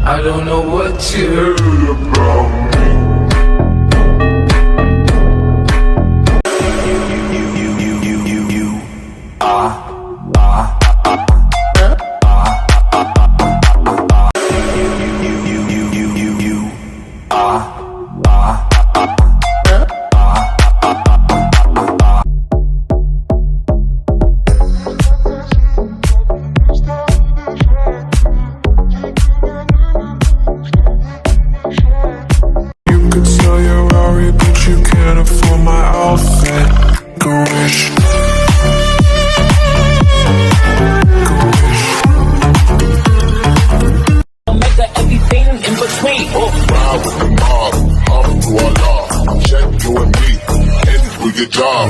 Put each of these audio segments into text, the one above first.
I don't know what you heard about me. You can't afford my outfit. Go wish. Make that everything in between. Ride with the mob, Allah, check you and me, and do your job.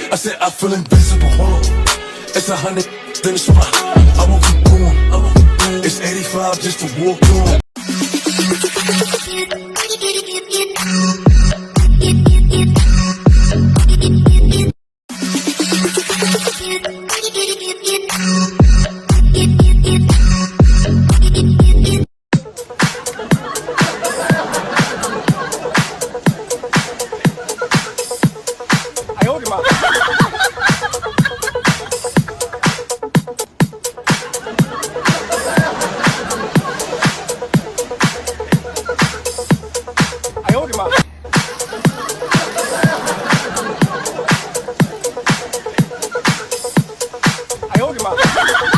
I said I feel invincible. It's 100, then it's fine. I won't keep going. It's 85 just to walk on. I hold him up.